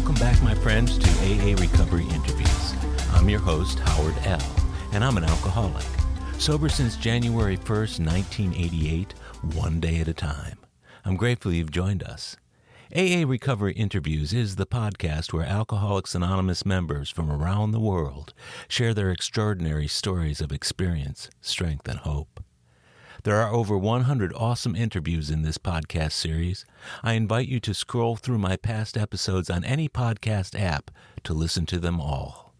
Welcome back, my friends, to AA Recovery Interviews. I'm your host, Howard L., and I'm an alcoholic. Sober since January 1st, 1988, one day at a time. I'm grateful you've joined us. AA Recovery Interviews is the podcast where Alcoholics Anonymous members from around the world share their extraordinary stories of experience, strength, and hope. There are over 100 awesome interviews in this podcast series. I invite you to scroll through my past episodes on any podcast app to listen to them all.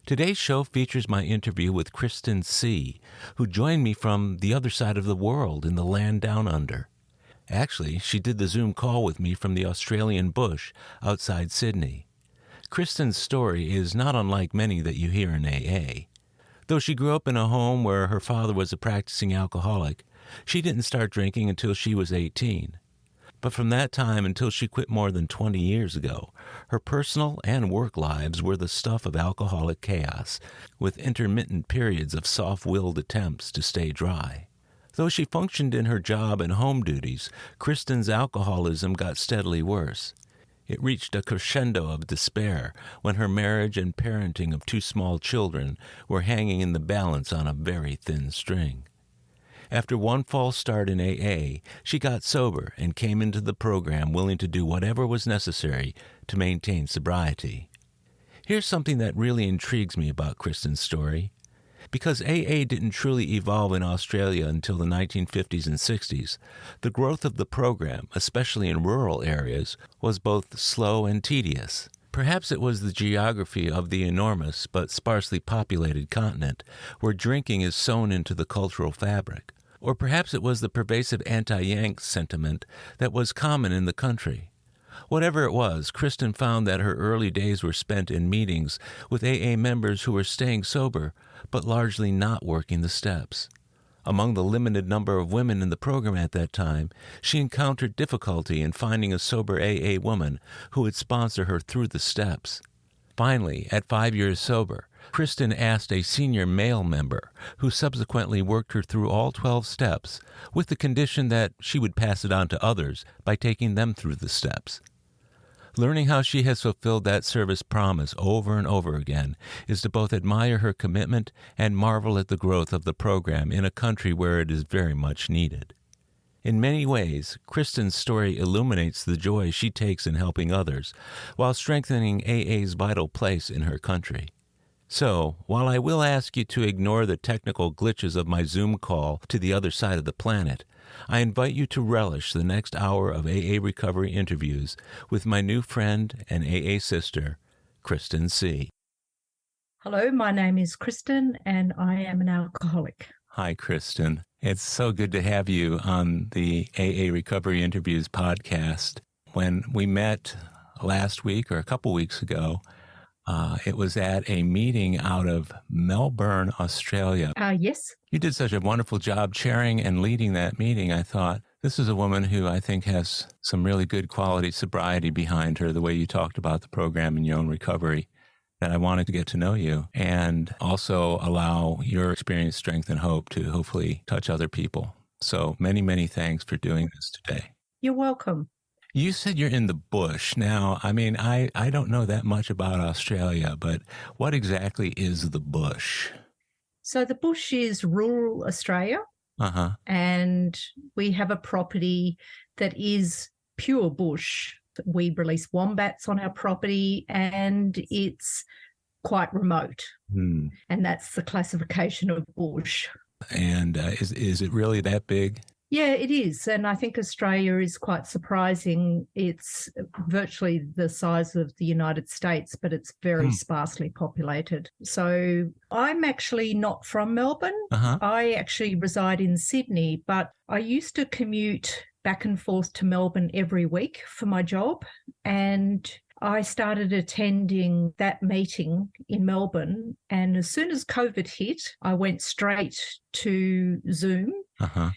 Today's show features my interview with Kristen C., who joined me from the other side of the world in the land down under. Actually, she did the Zoom call with me from the Australian bush outside Sydney. Kristen's story is not unlike many that you hear in AA. Though she grew up in a home where her father was a practicing alcoholic, she didn't start drinking until she was 18. But from that time until she quit more than 20 years ago, her personal and work lives were the stuff of alcoholic chaos, with intermittent periods of soft-willed attempts to stay dry. Though she functioned in her job and home duties, Kristen's alcoholism got steadily worse. It reached a crescendo of despair when her marriage and parenting of 2 small children were hanging in the balance on a very thin string. After one false start in AA, she got sober and came into the program willing to do whatever was necessary to maintain sobriety. Here's something that really intrigues me about Kristen's story. Because AA didn't truly evolve in Australia until the 1950s and 60s, the growth of the program, especially in rural areas, was both slow and tedious. Perhaps it was the geography of the enormous but sparsely populated continent, where drinking is sewn into the cultural fabric. Or perhaps it was the pervasive anti-Yank sentiment that was common in the country. Whatever it was, Kristen found that her early days were spent in meetings with AA members who were staying sober, but largely not working the steps. Among the limited number of women in the program at that time, she encountered difficulty in finding a sober AA woman who would sponsor her through the steps. Finally, at 5 years sober, Kristen asked a senior male member, who subsequently worked her through all 12 steps, with the condition that she would pass it on to others by taking them through the steps. Learning how she has fulfilled that service promise over and over again is to both admire her commitment and marvel at the growth of the program in a country where it is very much needed. In many ways, Kristen's story illuminates the joy she takes in helping others, while strengthening AA's vital place in her country. So, while I will ask you to ignore the technical glitches of my Zoom call to the other side of the planet, I invite you to relish the next hour of AA Recovery Interviews with my new friend and AA sister, Kristen C. Hello, my name is Kristen, and I am an alcoholic. Hi, Kristen. It's so good to have you on the AA Recovery Interviews podcast. When we met last week or a couple weeks ago, it was at a meeting out of Melbourne, Australia. Yes. You did such a wonderful job chairing and leading that meeting. I thought, this is a woman who I think has some really good quality sobriety behind her, the way you talked about the program and your own recovery, that I wanted to get to know you and also allow your experience, strength, and hope to hopefully touch other people. So many, many thanks for doing this today. You're welcome. You said you're in the bush. Now, I don't know that much about Australia, but what exactly is the bush? So the bush is rural Australia, and we have a property that is pure bush. We release wombats on our property, and it's quite remote. And that's the classification of bush. And is it really that big? Yeah, it is. And I think Australia is quite surprising. It's virtually the size of the United States, but it's very sparsely populated. So I'm actually not from Melbourne. I actually reside in Sydney, but I used to commute back and forth to Melbourne every week for my job. And I started attending that meeting in Melbourne. And as soon as COVID hit, I went straight to Zoom.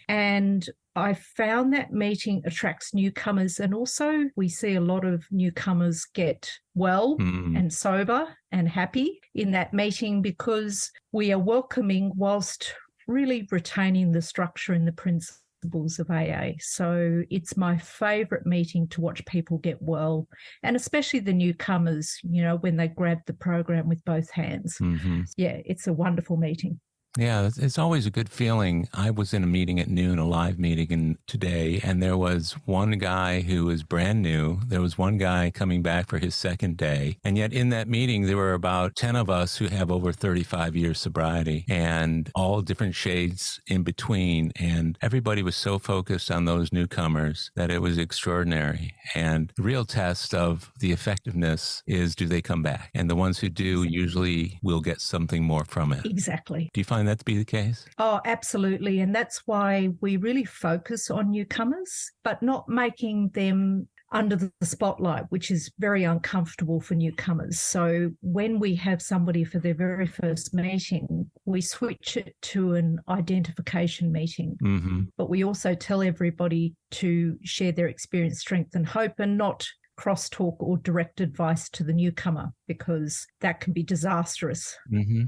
And I found that meeting attracts newcomers, and also we see a lot of newcomers get well and sober and happy in that meeting because we are welcoming whilst really retaining the structure and the principles principles of AA. So it's my favorite meeting to watch people get well, and especially the newcomers, when they grab the program with both hands. Mm-hmm. Yeah, it's a wonderful meeting. Yeah, it's always a good feeling. I was in a meeting at noon, a live meeting today, and there was one guy who was brand new. There was one guy coming back for his second day. And yet in that meeting, there were about 10 of us who have over 35 years sobriety and all different shades in between. And everybody was so focused on those newcomers that it was extraordinary. And the real test of the effectiveness is, do they come back? And the ones who do usually will get something more from it. Exactly. Do you find that to be the case? Oh, absolutely. And that's why we really focus on newcomers, but not making them under the spotlight, which is very uncomfortable for newcomers. So when we have somebody for their very first meeting, we switch it to an identification meeting. Mm-hmm. But we also tell everybody to share their experience, strength, and hope, and not crosstalk or direct advice to the newcomer, because that can be disastrous. Mm-hmm.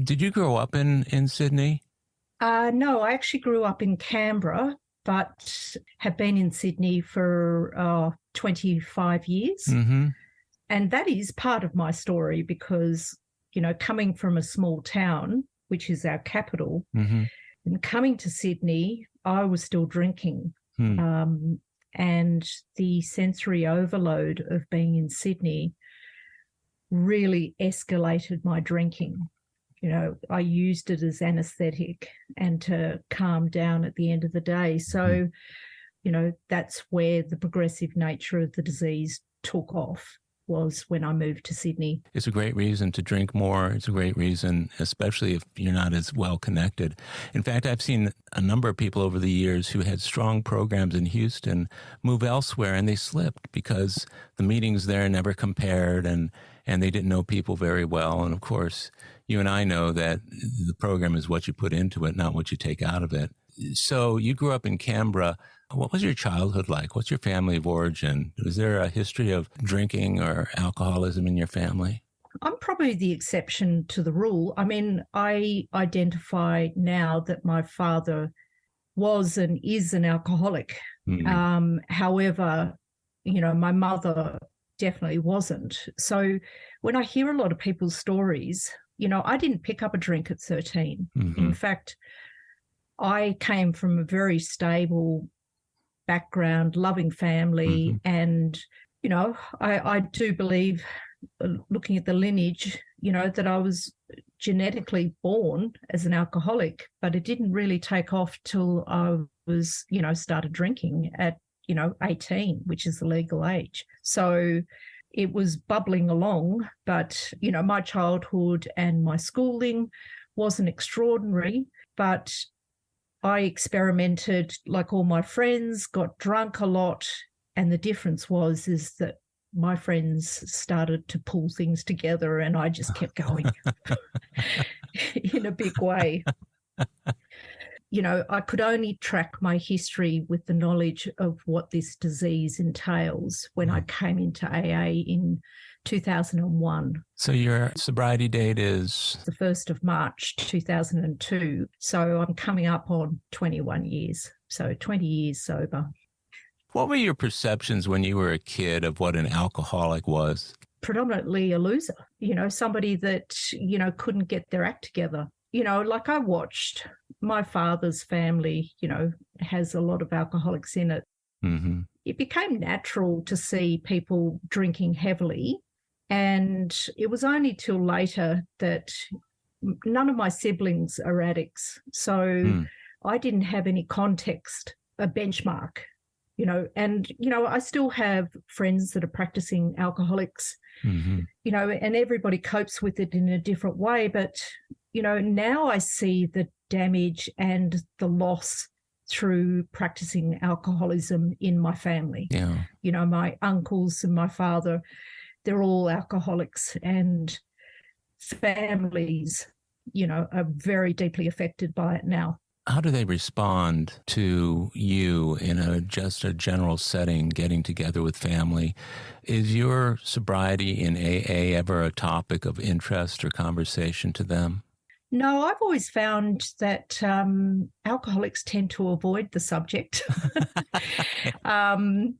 Did you grow up in Sydney? No, I actually grew up in Canberra, but have been in Sydney for 25 years. Mm-hmm. And that is part of my story because, coming from a small town, which is our capital, mm-hmm. and coming to Sydney, I was still drinking. And the sensory overload of being in Sydney really escalated my drinking. I used it as anesthetic and to calm down at the end of the day. So, that's where the progressive nature of the disease took off, was when I moved to Sydney. It's a great reason to drink more. It's a great reason, especially if you're not as well connected. In fact, I've seen a number of people over the years who had strong programs in Houston move elsewhere, and they slipped because the meetings there never compared, and they didn't know people very well. And of course, you and I know that the program is what you put into it, not what you take out of it. So you grew up in Canberra. What was your childhood like? What's your family of origin? Was there a history of drinking or alcoholism in your family? I'm probably the exception to the rule. I mean, I identify now that my father was and is an alcoholic. Mm-hmm. However, my mother definitely wasn't. So when I hear a lot of people's stories, I didn't pick up a drink at 13. Mm-hmm. In fact, I came from a very stable background, loving family. Mm-hmm. And, I do believe, looking at the lineage, that I was genetically born as an alcoholic, but it didn't really take off till I was, started drinking at, 18, which is the legal age. So it was bubbling along, but, my childhood and my schooling wasn't extraordinary, but I experimented like all my friends, got drunk a lot. And the difference is that my friends started to pull things together and I just kept going in a big way. I could only track my history with the knowledge of what this disease entails when I came into AA in 2001. So your sobriety date is? The 1st of March, 2002. So I'm coming up on 21 years. So 20 years sober. What were your perceptions when you were a kid of what an alcoholic was? Predominantly a loser, somebody that, couldn't get their act together. Like I watched my father's family, has a lot of alcoholics in it. Mm-hmm. It became natural to see people drinking heavily. And it was only till later that none of my siblings are addicts. So I didn't have any context, a benchmark, and, I still have friends that are practicing alcoholics, and everybody copes with it in a different way. But, now I see the damage and the loss through practicing alcoholism in my family. Yeah. My uncles and my father, they're all alcoholics, and families, are very deeply affected by it now. How do they respond to you in just a general setting, getting together with family? Is your sobriety in AA ever a topic of interest or conversation to them? No, I've always found that alcoholics tend to avoid the subject, um,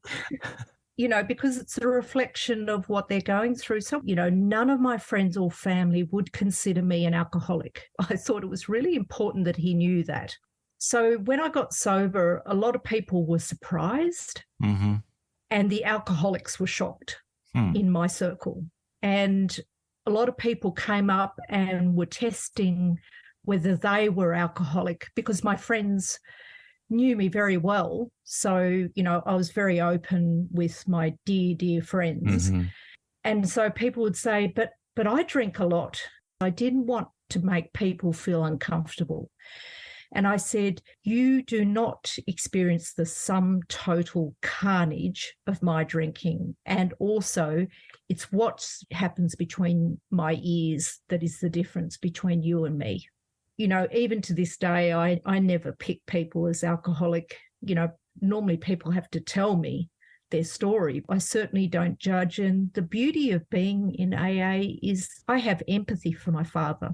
because it's a reflection of what they're going through. So, none of my friends or family would consider me an alcoholic. I thought it was really important that he knew that. So when I got sober, a lot of people were surprised, Mm-hmm. and the alcoholics were shocked in my circle. And a lot of people came up and were testing whether they were alcoholic, because my friends knew me very well. So, I was very open with my dear, dear friends. Mm-hmm. And so people would say, but I drink a lot. I didn't want to make people feel uncomfortable. And I said, you do not experience the sum total carnage of my drinking. And also, it's what happens between my ears that is the difference between you and me. Even to this day, I never pick people as alcoholic. Normally people have to tell me their story. I certainly don't judge. And the beauty of being in AA is I have empathy for my father.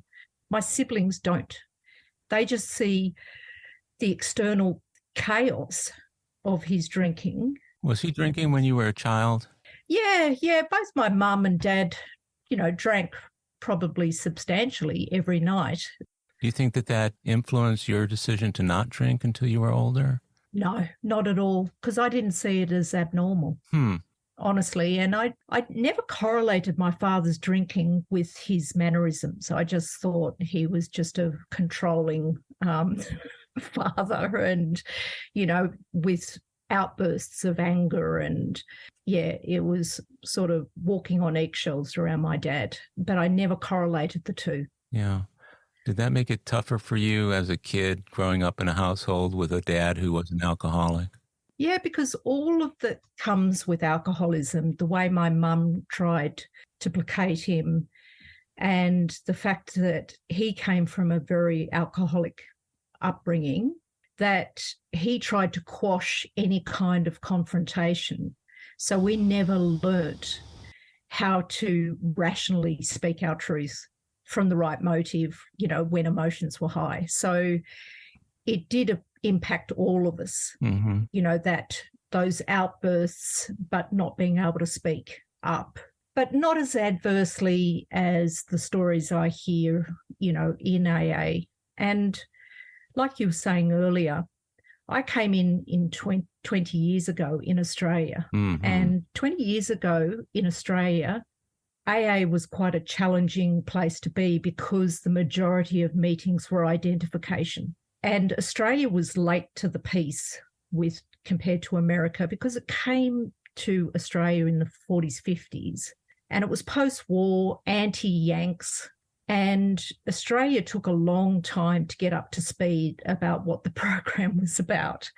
My siblings don't. They just see the external chaos of his drinking. Was he drinking when you were a child? Yeah. Both my mum and dad, drank probably substantially every night. Do you think that influenced your decision to not drink until you were older? No, not at all, because I didn't see it as abnormal. Honestly. And I never correlated my father's drinking with his mannerisms. I just thought he was just a controlling father and, with outbursts of anger. And it was sort of walking on eggshells around my dad, but I never correlated the two. Yeah. Did that make it tougher for you as a kid growing up in a household with a dad who was an alcoholic? Yeah, because all of that comes with alcoholism, the way my mum tried to placate him, and the fact that he came from a very alcoholic upbringing, that he tried to quash any kind of confrontation. So we never learnt how to rationally speak our truth from the right motive, when emotions were high. So it did impact all of us, that those outbursts, but not being able to speak up, but not as adversely as the stories I hear, in AA. And like you were saying earlier, I came in 20 years ago in Australia. And 20 years ago in Australia, AA was quite a challenging place to be because the majority of meetings were identification. And Australia was late to the piece compared to America, because it came to Australia in the 40s, 50s, and it was post-war, anti-Yanks, and Australia took a long time to get up to speed about what the program was about.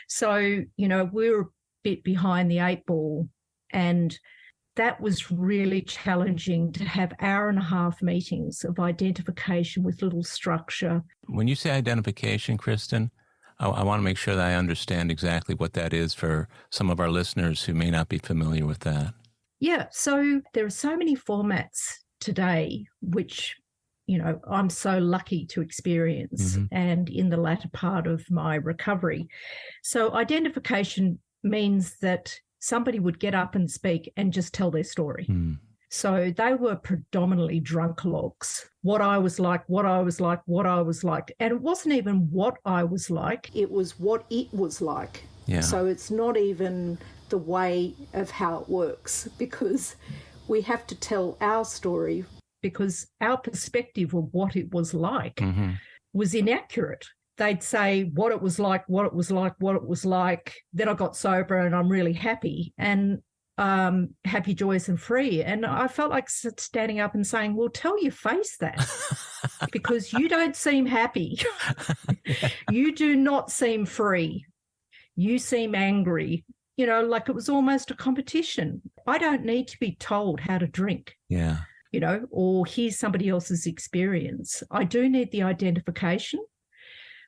So, we were a bit behind the eight ball, and that was really challenging to have hour-and-a-half meetings of identification with little structure. When you say identification, Kristen, I want to make sure that I understand exactly what that is for some of our listeners who may not be familiar with that. Yeah, so there are so many formats today, which, I'm so lucky to experience, and in the latter part of my recovery. So identification means that somebody would get up and speak and just tell their story. So they were predominantly drunkalogs. What I was like. And it wasn't even what I was like, it was what it was like. Yeah. So it's not even the way of how it works, because we have to tell our story, because our perspective of what it was like was inaccurate. They'd say what it was like. Then I got sober and I'm really happy and happy, joyous and free. And I felt like standing up and saying, well, tell your face that, because you don't seem happy. You do not seem free. You seem angry. Like it was almost a competition. I don't need to be told how to drink. Yeah. Or hear somebody else's experience. I do need the identification.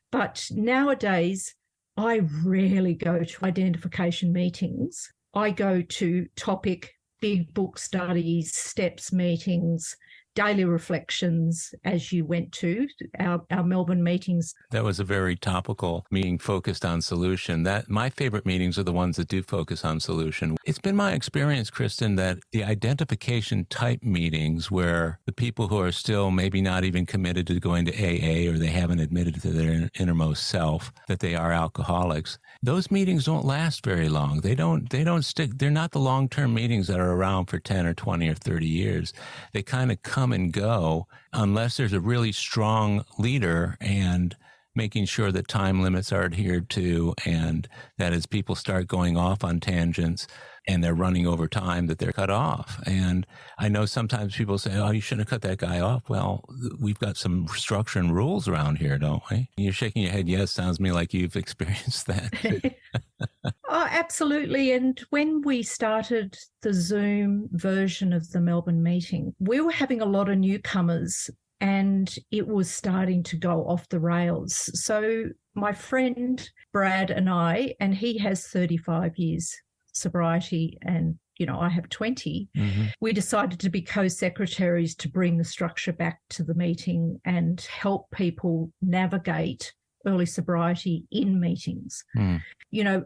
But nowadays, I rarely go to identification meetings. I go to topic, big book studies, steps meetings, daily reflections as you went to our Melbourne meetings. That was a very topical meeting focused on solution. That my favorite meetings are the ones that do focus on solution. It's been my experience, Kristen, that the identification type meetings where the people who are still maybe not even committed to going to AA, or they haven't admitted to their innermost self that they are alcoholics, those meetings don't last very long. They don't stick. They're not the long-term meetings that are around for 10 or 20 or 30 years. They kind of come and go unless there's a really strong leader and making sure that time limits are adhered to, and that as people start going off on tangents and they're running over time, that they're cut off. And I know sometimes people say, oh, you shouldn't have cut that guy off. Well, we've got some structure and rules around here, don't we? You're shaking your head. Yes, sounds to me like you've experienced that too. Oh, absolutely. And when we started the Zoom version of the Melbourne meeting, we were having a lot of newcomers and it was starting to go off the rails. So my friend Brad and he has 35 years sobriety and, I have 20. Mm-hmm. We decided to be co-secretaries to bring the structure back to the meeting and help people navigate early sobriety in meetings. Mm.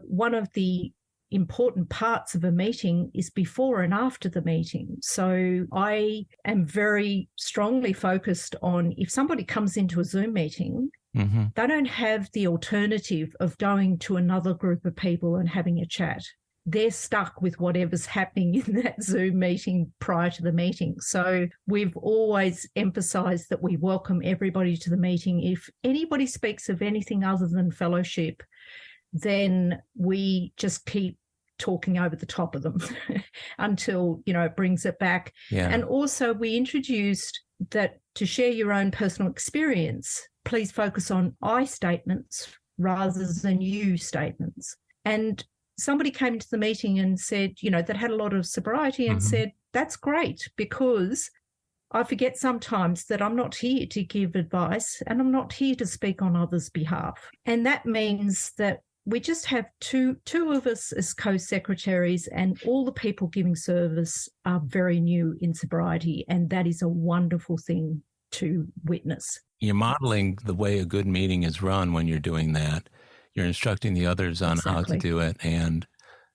One of the important parts of a meeting is before and after the meeting. So I am very strongly focused on, if somebody comes into a Zoom meeting, mm-hmm. they don't have the alternative of going to another group of people and having a chat. They're stuck with whatever's happening in that Zoom meeting prior to the meeting. So we've always emphasised that we welcome everybody to the meeting. If anybody speaks of anything other than fellowship, then we just keep talking over the top of them until, it brings it back. Yeah. And also we introduced that to share your own personal experience, please focus on I statements rather than you statements. And somebody came to the meeting and said, that had a lot of sobriety and mm-hmm. said, that's great, because I forget sometimes that I'm not here to give advice and I'm not here to speak on others' behalf. And that means that we just have two of us as co-secretaries, and all the people giving service are very new in sobriety, and that is a wonderful thing to witness. You're modeling the way a good meeting is run when you're doing that. You're instructing the others on Exactly. How to do it. And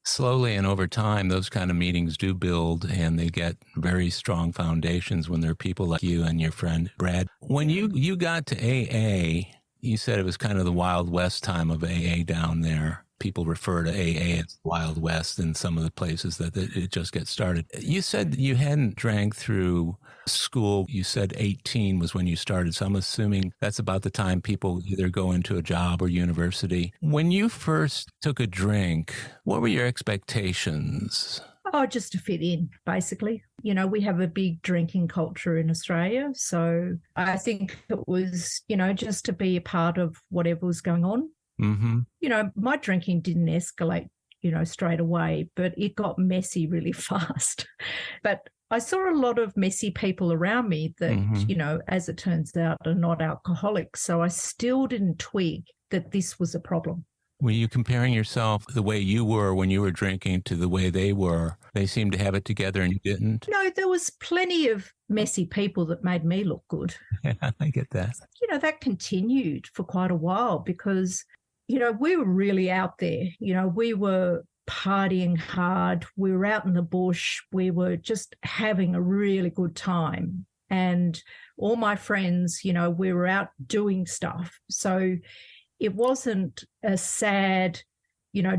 slowly and over time, those kind of meetings do build, and they get very strong foundations when there are people like you and your friend Brad. When you got to AA, you said it was kind of the Wild West time of AA down there. People refer to AA as Wild West in some of the places that it just gets started. You said you hadn't drank through school. You said 18 was when you started. So I'm assuming that's about the time people either go into a job or university. When you first took a drink, what were your expectations? Oh, just to fit in, basically. We have a big drinking culture in Australia. So I think it was, just to be a part of whatever was going on. Mm-hmm. My drinking didn't escalate, straight away, but it got messy really fast. But I saw a lot of messy people around me that, mm-hmm. As it turns out, are not alcoholics. So I still didn't twig that this was a problem. Were you comparing yourself the way you were when you were drinking to the way they were? They seemed to have it together and you didn't? No, there was plenty of messy people that made me look good. Yeah, I get that. That continued for quite a while because, we were really out there. We were partying hard. We were out in the bush. We were just having a really good time. And all my friends, we were out doing stuff. So it wasn't a sad,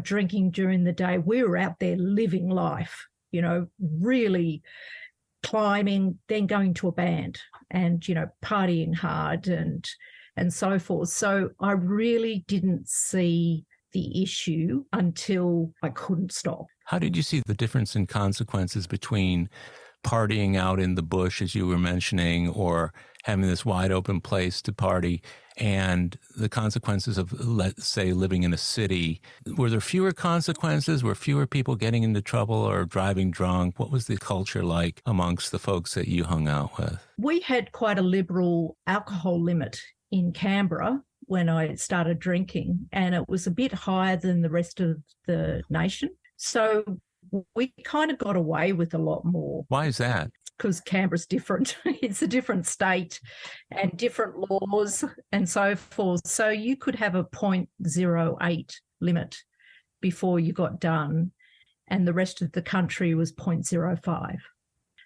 drinking during the day. We were out there living life, really climbing, then going to a band and, partying hard and so forth. So I really didn't see the issue until I couldn't stop. How did you see the difference in consequences between partying out in the bush, as you were mentioning, or having this wide open place to party, and the consequences of, let's say, living in a city? Were there fewer consequences? Were fewer people getting into trouble or driving drunk? What was the culture like amongst the folks that you hung out with? We had quite a liberal alcohol limit in Canberra when I started drinking, and it was a bit higher than the rest of the nation. So we kind of got away with a lot more. Why is that? because Canberra's different. It's a different state and different laws and so forth. So you could have a 0.08 limit before you got done, and the rest of the country was 0.05.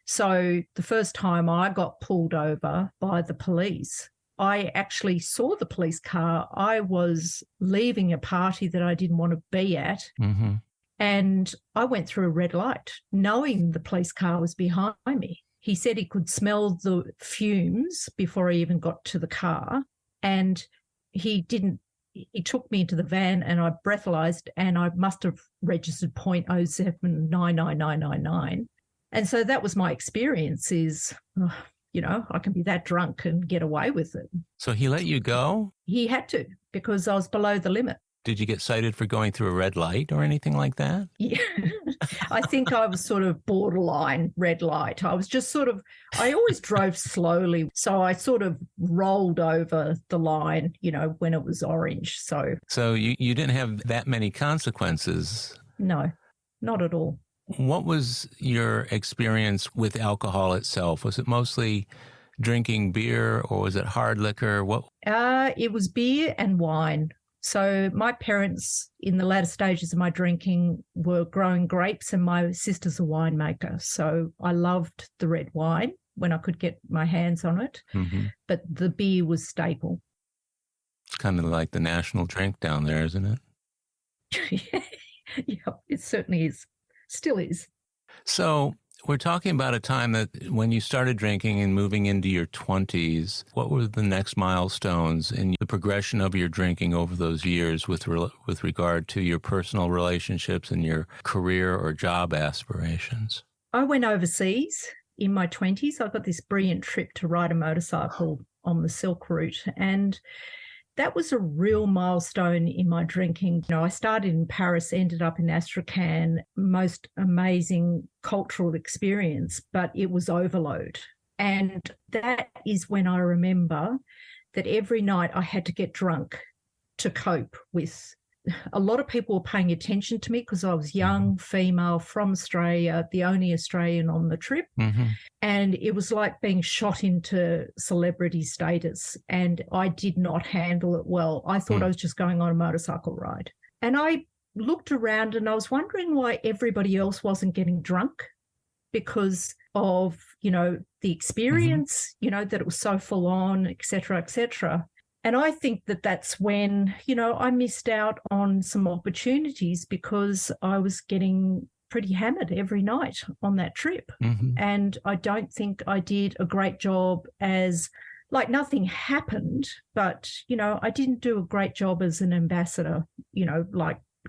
So the first time I got pulled over by the police, I actually saw the police car. I was leaving a party that I didn't want to be at. Mm-hmm. And I went through a red light, knowing the police car was behind me. He said he could smell the fumes before I even got to the car. And he took me into the van and I breathalyzed, and I must have registered 0.0799999. And so that was my experience is, I can be that drunk and get away with it. So he let you go? He had to, because I was below the limit. Did you get cited for going through a red light or anything like that? Yeah, I think I was sort of borderline red light. I was just I always drove slowly. So I sort of rolled over the line, when it was orange. So you didn't have that many consequences? No, not at all. What was your experience with alcohol itself? Was it mostly drinking beer or was it hard liquor? It was beer and wine. So my parents, in the latter stages of my drinking, were growing grapes, and my sister's a winemaker. So I loved the red wine when I could get my hands on it. Mm-hmm. But the beer was staple. It's kind of like the national drink down there, isn't it? Yeah, it certainly is. Still is. So we're talking about a time that when you started drinking and moving into your 20s, what were the next milestones in the progression of your drinking over those years with regard to your personal relationships and your career or job aspirations? I went overseas in my 20s. I got this brilliant trip to ride a motorcycle on the Silk Route, and that was a real milestone in my drinking. I started in Paris, ended up in Astrakhan, most amazing cultural experience, but it was overload. And that is when I remember that every night I had to get drunk to cope with. A lot of people were paying attention to me because I was young, female, from Australia, the only Australian on the trip. Mm-hmm. And it was like being shot into celebrity status. And I did not handle it well. I thought I was just going on a motorcycle ride. And I looked around and I was wondering why everybody else wasn't getting drunk, because of, the experience, that it was so full on, et cetera, et cetera. And I think that that's when, I missed out on some opportunities because I was getting pretty hammered every night on that trip. Mm-hmm. And I don't think I did a great job nothing happened, but, I didn't do a great job as an ambassador,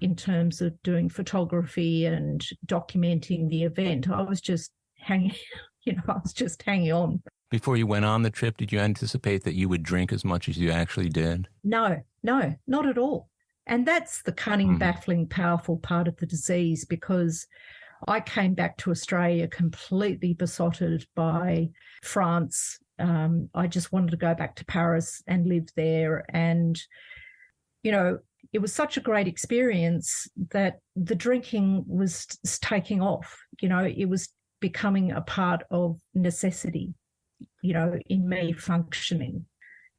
in terms of doing photography and documenting the event. I was just hanging on. Before you went on the trip, did you anticipate that you would drink as much as you actually did? No, not at all. And that's the cunning, baffling, powerful part of the disease, because I came back to Australia completely besotted by France. I just wanted to go back to Paris and live there. And, it was such a great experience that the drinking was taking off. It was becoming a part of necessity, in me functioning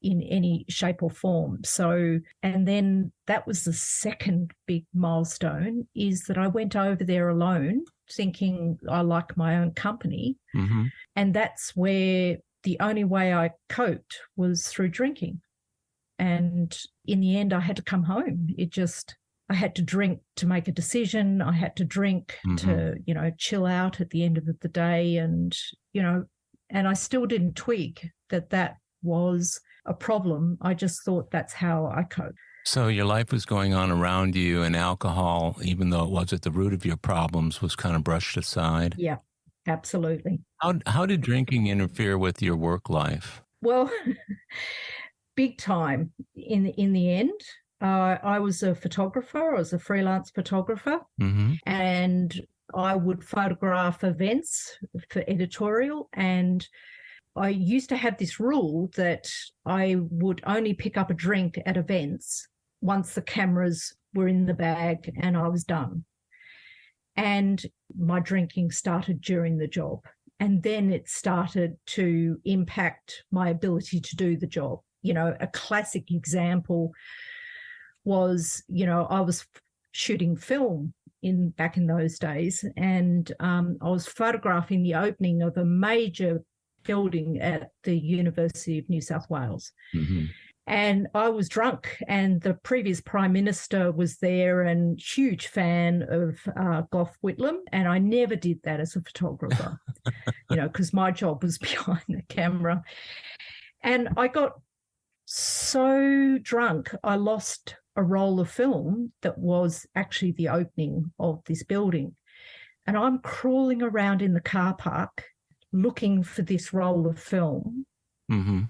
in any shape or form. So, and then that was the second big milestone, is that I went over there alone thinking I like my own company. Mm-hmm. And that's where the only way I coped was through drinking. And in the end, I had to come home. I had to drink to make a decision. I had to drink to, chill out at the end of the day. And, and I still didn't twig that was a problem. I just thought that's how I cope. So your life was going on around you, and alcohol, even though it was at the root of your problems, was kind of brushed aside? Yeah, absolutely. How did drinking interfere with your work life? Well, big time in the end. I was a photographer. I was a freelance photographer. Mm-hmm. And I would photograph events for editorial, and I used to have this rule that I would only pick up a drink at events once the cameras were in the bag and I was done. And my drinking started during the job. And then it started to impact my ability to do the job. A classic example was, I was shooting film back in those days, and I was photographing the opening of a major building at the University of New South Wales. Mm-hmm. And I was drunk, and the previous Prime Minister was there, and huge fan of Gough Whitlam. And I never did that as a photographer, because my job was behind the camera. And I got so drunk, I lost a roll of film that was actually the opening of this building. And I'm crawling around in the car park looking for this roll of film. Mm-hmm.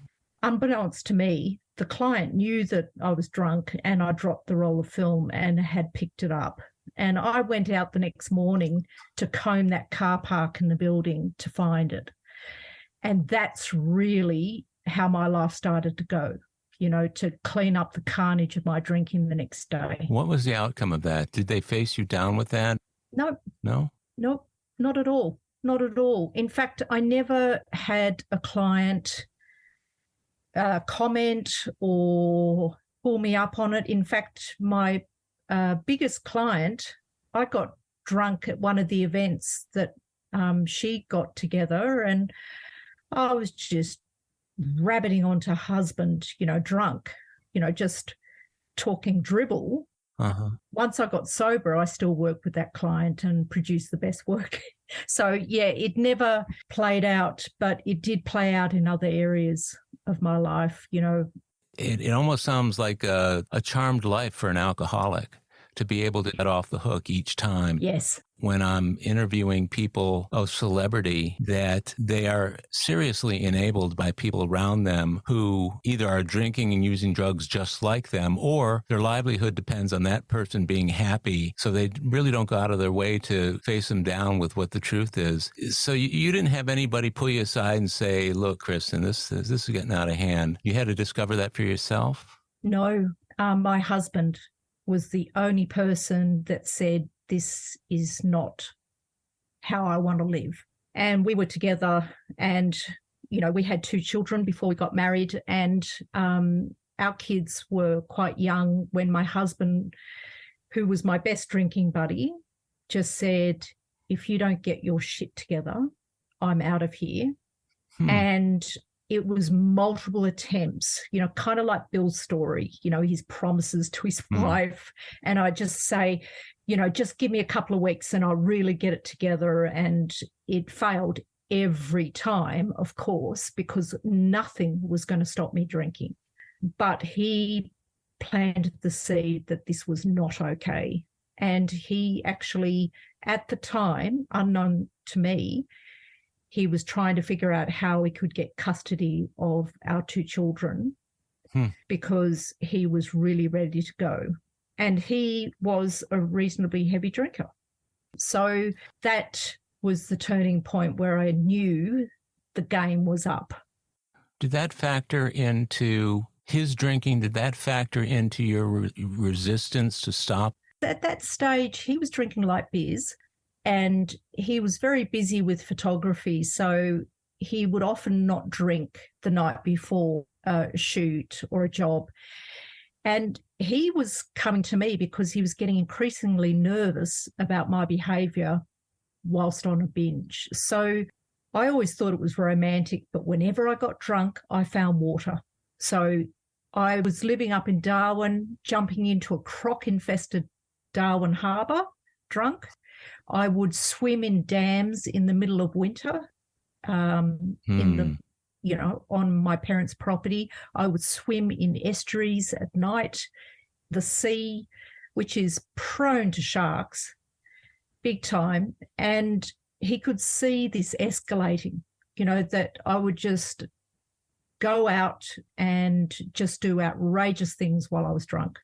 Unbeknownst to me, the client knew that I was drunk, and I dropped the roll of film and had picked it up. And I went out the next morning to comb that car park in the building to find it. And that's really how my life started to go, to clean up the carnage of my drinking the next day. What was the outcome of that? Did they face you down with that? No. No? No, not at all. Not at all. In fact, I never had a client comment or pull me up on it. In fact, my biggest client, I got drunk at one of the events that she got together, and I was just rabbiting onto husband, drunk, just talking dribble. Uh-huh. Once I got sober, I still worked with that client and produced the best work. So, yeah, it never played out, but it did play out in other areas of my life, It almost sounds like a charmed life for an alcoholic to be able to get off the hook each time. Yes. When I'm interviewing people of celebrity, that they are seriously enabled by people around them who either are drinking and using drugs just like them, or their livelihood depends on that person being happy. So they really don't go out of their way to face them down with what the truth is. So you didn't have anybody pull you aside and say, look, Kristen, this is getting out of hand. You had to discover that for yourself? No, my husband was the only person that said, this is not how I want to live. And we were together, and, we had 2 children before we got married, and our kids were quite young when my husband, who was my best drinking buddy, just said, if you don't get your shit together, I'm out of here. And it was multiple attempts, kind of like Bill's story, his promises to his wife. And I just say, just give me a couple of weeks and I'll really get it together. And it failed every time, of course, because nothing was going to stop me drinking. But he planted the seed that this was not okay. And he actually, at the time, unknown to me, he was trying to figure out how we could get custody of our 2 children because he was really ready to go. And he was a reasonably heavy drinker. So that was the turning point where I knew the game was up. Did that factor into his drinking? Did that factor into your resistance to stop? At that stage, he was drinking light beers. And he was very busy with photography, so he would often not drink the night before a shoot or a job. And he was coming to me because he was getting increasingly nervous about my behaviour whilst on a binge. So I always thought it was romantic, but whenever I got drunk, I found water. So I was living up in Darwin, jumping into a croc-infested Darwin harbour, drunk. I would swim in dams in the middle of winter, in the, on my parents' property. I would swim in estuaries at night. The sea, which is prone to sharks, big time. And he could see this escalating, that I would just go out and just do outrageous things while I was drunk.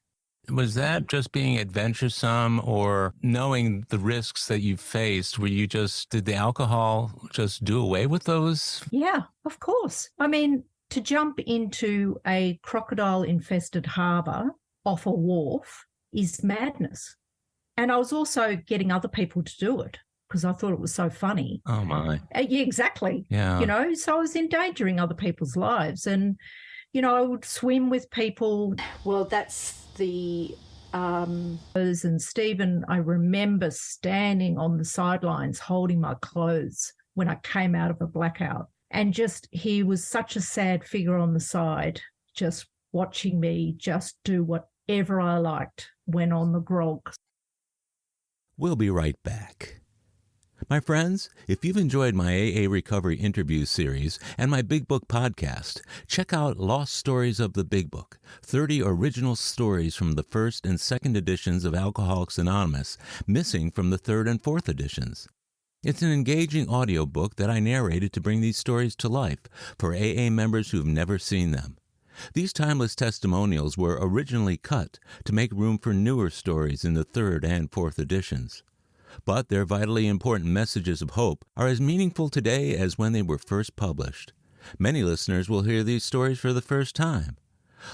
Was that just being adventuresome or knowing the risks that you faced? Did the alcohol just do away with those? Yeah, of course. I mean, to jump into a crocodile-infested harbour off a wharf is madness. And I was also getting other people to do it. because I thought it was so funny. Oh, my. Yeah, exactly. Yeah. So I was endangering other people's lives. And, I would swim with people. Well, that's the... and Stephen, I remember standing on the sidelines holding my clothes when I came out of a blackout. And he was such a sad figure on the side, just watching me just do whatever I liked when on the grog. We'll be right back. My friends, if you've enjoyed my AA Recovery interview series and my Big Book podcast, check out Lost Stories of the Big Book, 30 original stories from the first and second editions of Alcoholics Anonymous, missing from the third and fourth editions. It's an engaging audiobook that I narrated to bring these stories to life for AA members who've never seen them. These timeless testimonials were originally cut to make room for newer stories in the third and fourth editions. But their vitally important messages of hope are as meaningful today as when they were first published. Many listeners will hear these stories for the first time.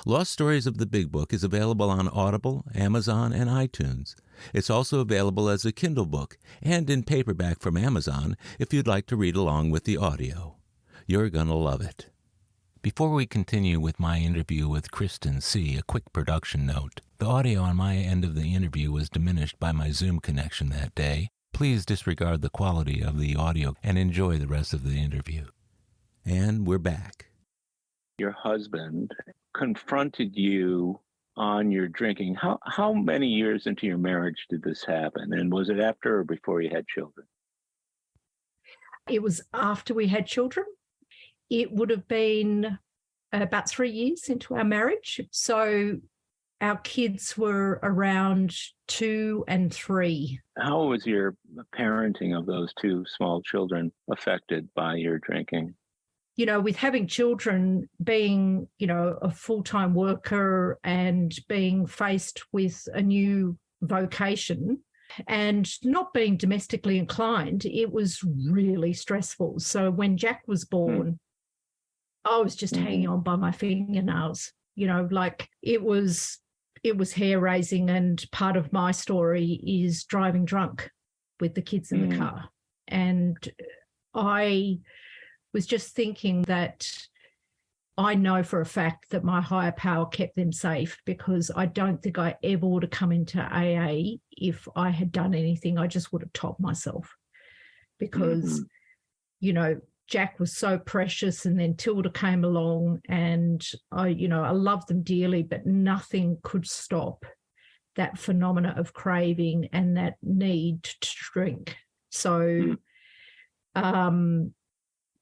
Lost Stories of the Big Book is available on Audible, Amazon, and iTunes. It's also available as a Kindle book and in paperback from Amazon if you'd like to read along with the audio. You're going to love it. Before we continue with my interview with Kristen C., a quick production note. The audio on my end of the interview was diminished by my Zoom connection that day. Please disregard the quality of the audio and enjoy the rest of the interview. And we're back. Your husband confronted you on your drinking. How many years into your marriage did this happen? And was it after or before you had children? It was after we had children. It would have been about 3 years into our marriage. So our kids were around 2 and 3. How was your parenting of those 2 small children affected by your drinking? With having children, being, a full-time worker and being faced with a new vocation and not being domestically inclined, it was really stressful. So when Jack was born, I was just hanging on by my fingernails, it was hair-raising. And part of my story is driving drunk with the kids in the car. And I was just thinking that I know for a fact that my higher power kept them safe, because I don't think I ever would have come into AA if I had done anything. I just would have topped myself, because, Jack was so precious, and then Tilda came along, and I loved them dearly, but nothing could stop that phenomena of craving and that need to drink. So, I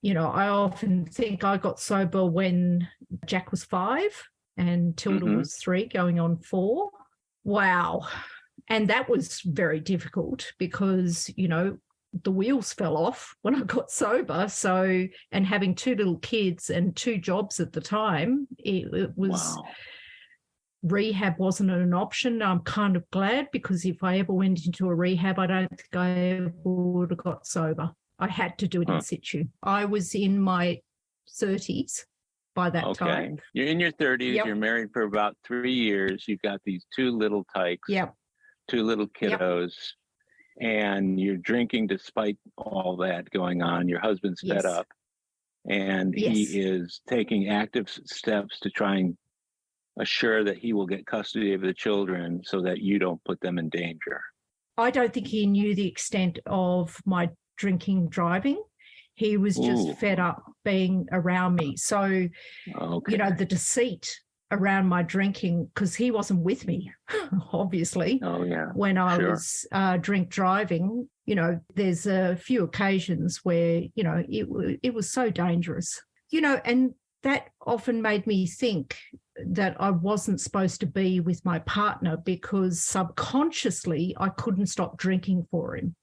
often think I got sober when Jack was 5 and Tilda was 3 going on 4. Wow. And that was very difficult because, the wheels fell off when I got sober. So, and having 2 little kids and 2 jobs at the time, it was, rehab wasn't an option. I'm kind of glad, because if I ever went into a rehab, I don't think I ever would have got sober. I had to do it in situ. I was in my 30s by that time. You're in your 30s. Yep. You're married for about 3 years. You've got these 2 little tykes, 2 little kiddos. Yep. And you're drinking despite all that going on. Your husband's fed up, and he is taking active steps to try and assure that he will get custody of the children so that you don't put them in danger. I don't think he knew the extent of my drinking, driving. He was just fed up being around me. So, the deceit around my drinking, because he wasn't with me, obviously. When I was drink driving, there's a few occasions where, it was so dangerous, and that often made me think that I wasn't supposed to be with my partner, because subconsciously I couldn't stop drinking for him.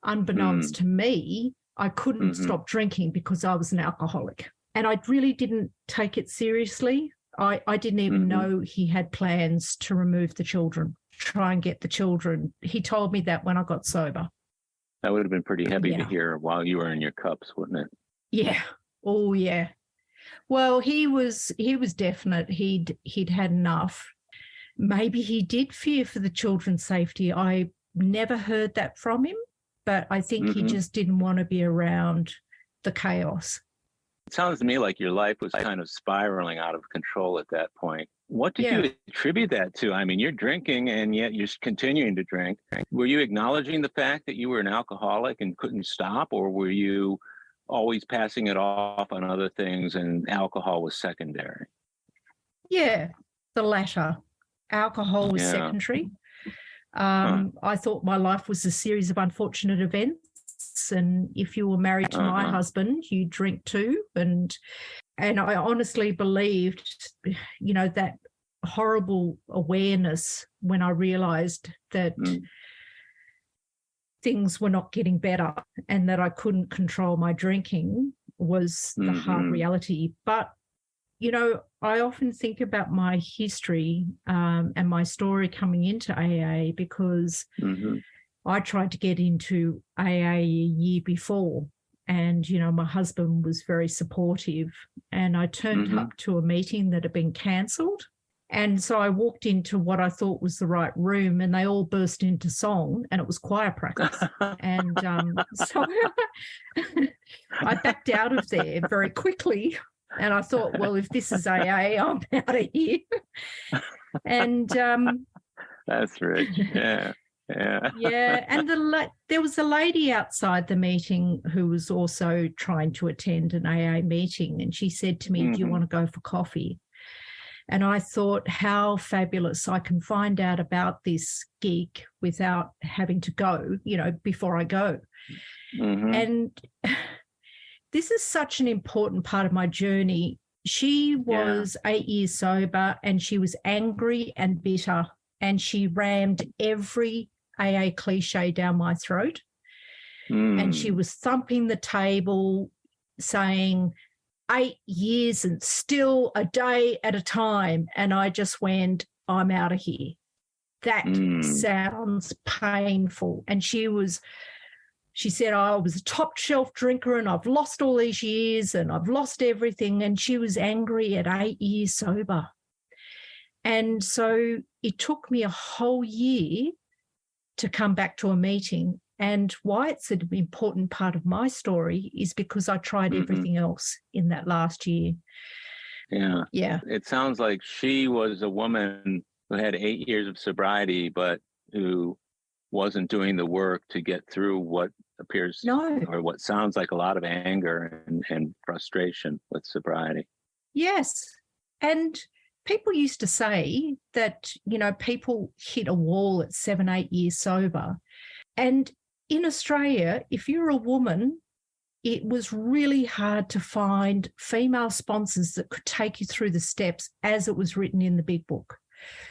Unbeknownst to me, I couldn't stop drinking because I was an alcoholic. And I really didn't take it seriously. I didn't even know he had plans to remove the children, try and get the children. He told me that when I got sober. That would have been pretty heavy to hear while you were in your cups, wouldn't it? Yeah. Oh, yeah. Well, he was definite. He'd had enough. Maybe he did fear for the children's safety. I never heard that from him. but I think he just didn't want to be around the chaos. It sounds to me like your life was kind of spiraling out of control at that point. What did you attribute that to? I mean, you're drinking and yet you're continuing to drink. Were you acknowledging the fact that you were an alcoholic and couldn't stop, or were you always passing it off on other things and alcohol was secondary? Yeah, the latter. Alcohol was secondary. I thought my life was a series of unfortunate events. And if you were married to my husband, you drink too. And I honestly believed, that horrible awareness when I realized that things were not getting better and that I couldn't control my drinking was the hard reality. But, I often think about my history and my story coming into AA because I tried to get into AA a year before and, my husband was very supportive and I turned up to a meeting that had been cancelled. And so I walked into what I thought was the right room and they all burst into song and it was choir practice. And so I backed out of there very quickly and I thought, well, if this is AA, I'm out of here. And that's rich. Yeah. Yeah, and there was a lady outside the meeting who was also trying to attend an AA meeting, and she said to me, do you want to go for coffee? And I thought, how fabulous. I can find out about this gig without having to go, before I go. And this is such an important part of my journey. She was 8 years sober and she was angry and bitter and she rammed every AA cliche down my throat. And she was thumping the table saying 8 years and still a day at a time. And I just went, I'm out of here. That sounds painful. And she said, I was a top shelf drinker and I've lost all these years and I've lost everything. And she was angry at 8 years sober. And so it took me a whole year to come back to a meeting. And why it's an important part of my story is because I tried everything else in that last year. Yeah. It sounds like she was a woman who had 8 years of sobriety, but who wasn't doing the work to get through what appears or what sounds like a lot of anger and frustration with sobriety. Yes. And people used to say that, people hit a wall at 7, 8 years sober. And in Australia, if you're a woman, it was really hard to find female sponsors that could take you through the steps as it was written in the big book.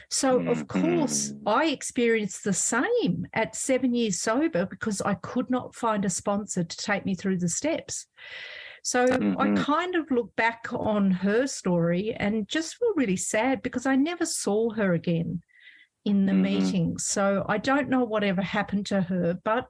So, of course, I experienced the same at 7 years sober because I could not find a sponsor to take me through the steps. So I kind of look back on her story and just feel really sad because I never saw her again in the meeting. So I don't know whatever happened to her, but,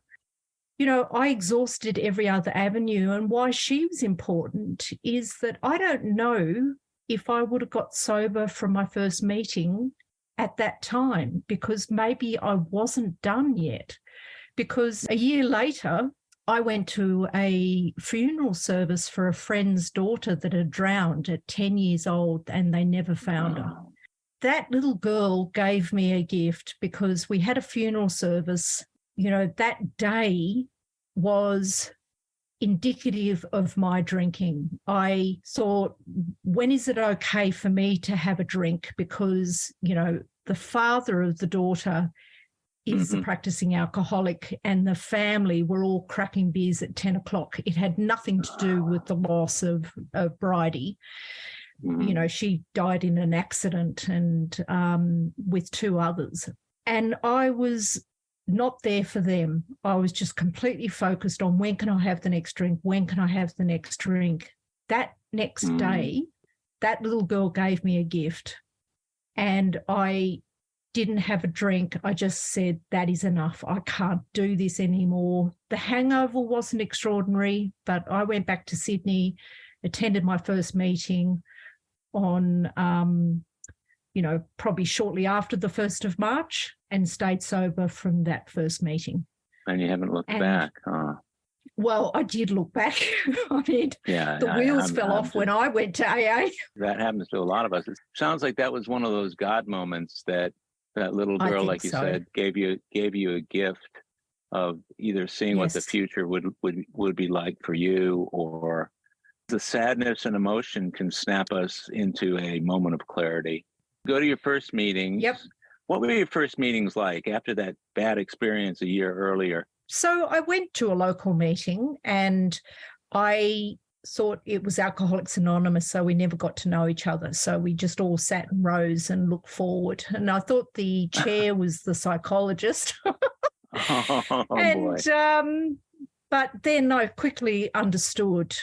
I exhausted every other avenue. And why she was important is that I don't know if I would have got sober from my first meeting at that time because maybe I wasn't done yet. Because a year later, I went to a funeral service for a friend's daughter that had drowned at 10 years old and they never found her. That little girl gave me a gift because we had a funeral service. That day was indicative of my drinking. I thought, when is it okay for me to have a drink? Because, the father of the daughter is a practicing alcoholic and the family were all cracking beers at 10 o'clock. It had nothing to do with the loss of Bridie. She died in an accident and with 2 others. And I was not there for them. I was just completely focused on when can I have the next drink? When can I have the next drink? That next day, that little girl gave me a gift and I didn't have a drink. I just said, that is enough. I can't do this anymore. The hangover wasn't extraordinary, but I went back to Sydney, attended my first meeting on, probably shortly after the 1st of March and stayed sober from that first meeting. And you haven't looked And back, huh? well, I did look back. I mean, Yeah, the wheels fell I'm off when I went to AA. that happens to a lot of us. It sounds like that was one of those God moments that little I girl, think like you so. said, gave you a gift of either seeing what the Yes. future would be like for you, or the sadness and emotion can snap us into a moment of clarity. Go to your first meetings. Yep. What were your first meetings like after that bad experience a year earlier? So I went to a local meeting and I thought it was Alcoholics Anonymous, so we never got to know each other. So we just all sat in rows and looked forward. And I thought the chair was the psychologist. Oh boy. And but then I quickly understood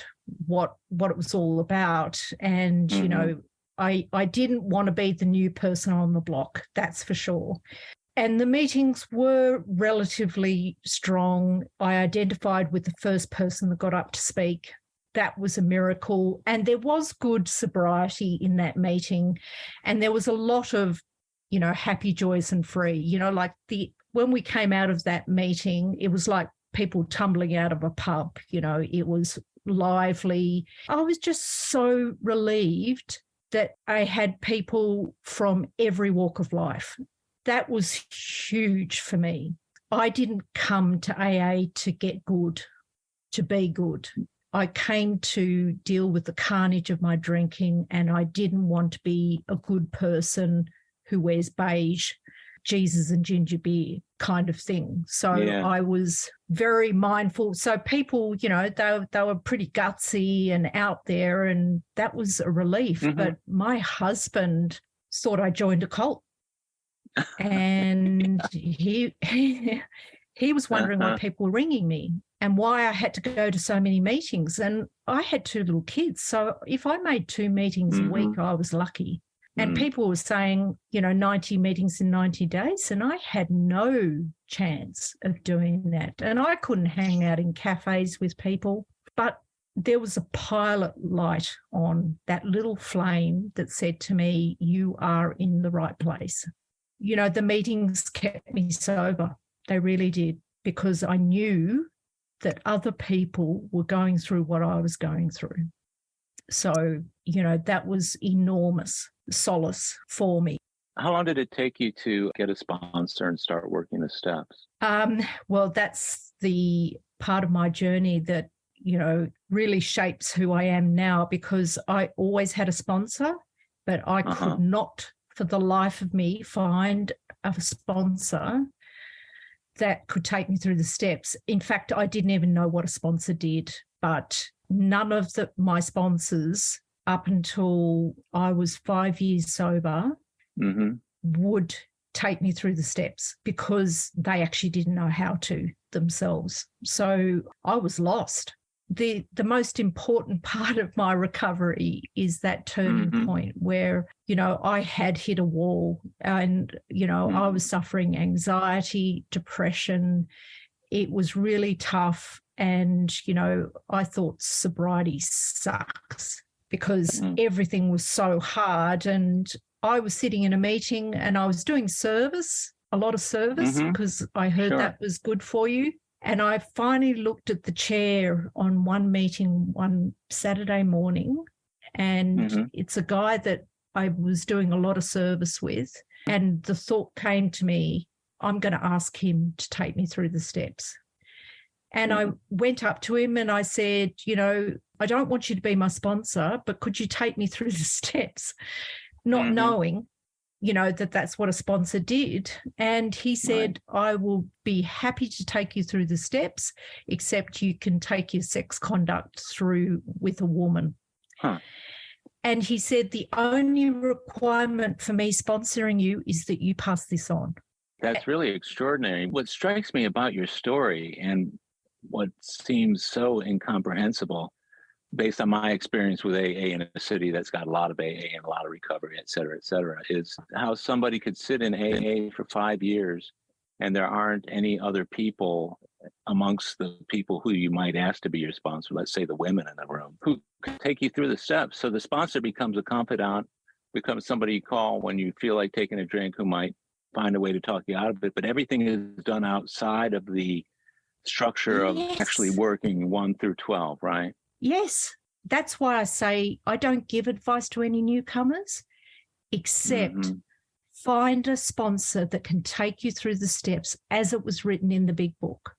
what it was all about. And, you know, I didn't want to be the new person on the block, that's for sure. And the meetings were relatively strong. I identified with the first person that got up to speak. That was a miracle. And there was good sobriety in that meeting. And there was a lot of, you know, happy, joyous and free. You know, like when we came out of that meeting, it was like people tumbling out of a pub. You know, it was lively. I was just so relieved that I had people from every walk of life. That was huge for me. I didn't come to AA to get good, to be good. I came to deal with the carnage of my drinking, and I didn't want to be a good person who wears beige, Jesus and ginger beer kind of thing. So yeah. I was very mindful. So people, you know, they were pretty gutsy and out there, and that was a relief. Mm-hmm. But my husband thought I joined a cult. And he was wondering why people were ringing me and why I had to go to so many meetings. And I had 2 little kids. So if I made 2 meetings a week, I was lucky. And people were saying, you know, 90 meetings in 90 days. And I had no chance of doing that. And I couldn't hang out in cafes with people. But there was a pilot light on, that little flame that said to me, you are in the right place. You know, the meetings kept me sober. They really did, because I knew that other people were going through what I was going through. So, you know, that was enormous solace for me. How long did it take you to get a sponsor and start working the steps? Well, that's the part of my journey that, you know, really shapes who I am now, because I always had a sponsor, but I could not for the life of me find a sponsor that could take me through the steps. In fact, I didn't even know what a sponsor did, but none of my sponsors up until I was 5 years sober would take me through the steps, because they actually didn't know how to themselves. So I was lost. The most important part of my recovery is that turning point where, you know, I had hit a wall and, you know, I was suffering anxiety, depression. It was really tough. And, you know, I thought sobriety sucks because everything was so hard. And I was sitting in a meeting and I was doing service, a lot of service, because I heard that was good for you. And I finally looked at the chair on one meeting one Saturday morning, and it's a guy that I was doing a lot of service with. And the thought came to me, I'm going to ask him to take me through the steps. And I went up to him and I said, you know, I don't want you to be my sponsor, but could you take me through the steps? Not knowing, you know, that's what a sponsor did. And he said, I will be happy to take you through the steps, except you can take your sex conduct through with a woman. And he said, the only requirement for me sponsoring you is that you pass this on. That's really extraordinary. What strikes me about your story and what seems so incomprehensible, based on my experience with AA in a city that's got a lot of AA and a lot of recovery, et cetera, is how somebody could sit in AA for 5 years and there aren't any other people amongst the people who you might ask to be your sponsor, let's say the women in the room, who can take you through the steps. So the sponsor becomes a confidant, becomes somebody you call when you feel like taking a drink, who might find a way to talk you out of it. But everything is done outside of the structure of Yes. actually working 1 through 12, right? Yes. That's why I say I don't give advice to any newcomers, except find a sponsor that can take you through the steps as it was written in the big book.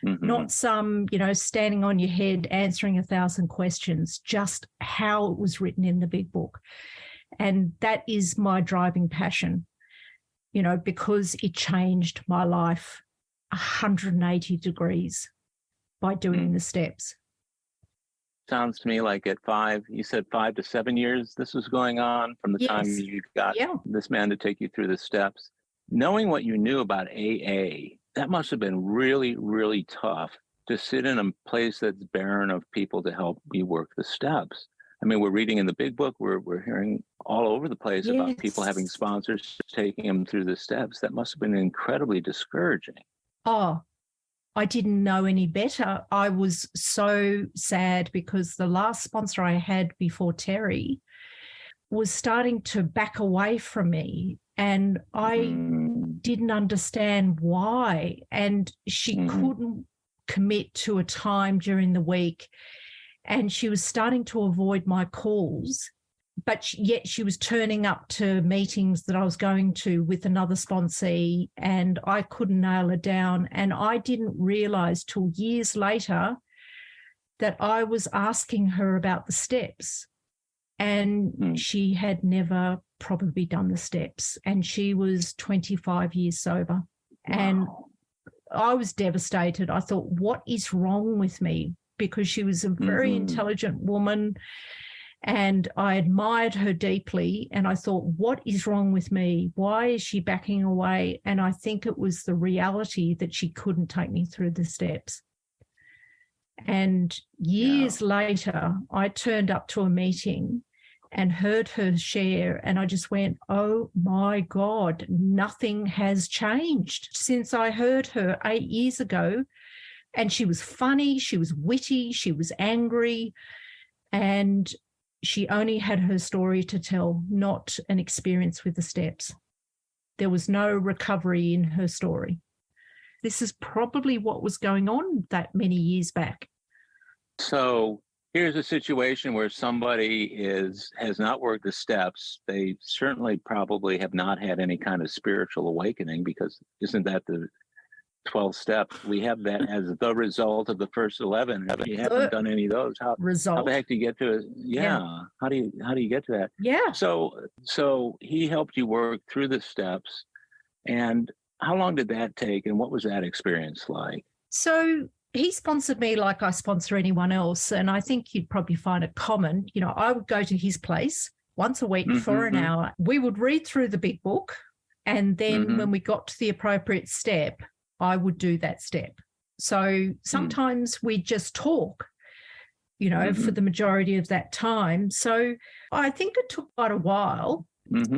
Not some, standing on your head answering 1,000 questions, just how it was written in the big book. And that is my driving passion, because it changed my life 180 degrees by doing the steps. Sounds to me like at 5, you said 5 to 7 years this was going on from the time you got this man to take you through the steps. Knowing what you knew about AA, that must have been really, really tough to sit in a place that's barren of people to help you work the steps. I mean, we're reading in the big book, we're hearing all over the place about people having sponsors taking them through the steps. That must have been incredibly discouraging. Oh, I didn't know any better. I was so sad because the last sponsor I had before Terry was starting to back away from me, and I didn't understand why. And she couldn't commit to a time during the week, and she was starting to avoid my calls, but yet she was turning up to meetings that I was going to with another sponsee, and I couldn't nail her down. And I didn't realize till years later that I was asking her about the steps, and she had never probably done the steps, and she was 25 years sober. Wow. And I was devastated. I thought, what is wrong with me? Because she was a very intelligent woman, and I admired her deeply. And I thought, what is wrong with me? Why is she backing away? And I think it was the reality that she couldn't take me through the steps. And years later, I turned up to a meeting and heard her share, and I just went, oh my God, nothing has changed since I heard her 8 years ago. And she was funny, she was witty, she was angry, and she only had her story to tell, not an experience with the steps. There was no recovery in her story. This is probably what was going on that many years back. So here's a situation where somebody has not worked the steps. They certainly probably have not had any kind of spiritual awakening, because isn't that the 12 steps? We have that as the result of the first 11. If you haven't done any of those, how the heck do you get to it? Yeah. How do you get to that? Yeah. So he helped you work through the steps. And how long did that take? And what was that experience like? So he sponsored me like I sponsor anyone else. And I think you'd probably find it common. I would go to his place once a week for an hour. We would read through the big book. And then when we got to the appropriate step, I would do that step. So sometimes we just talk, for the majority of that time. So I think it took quite a while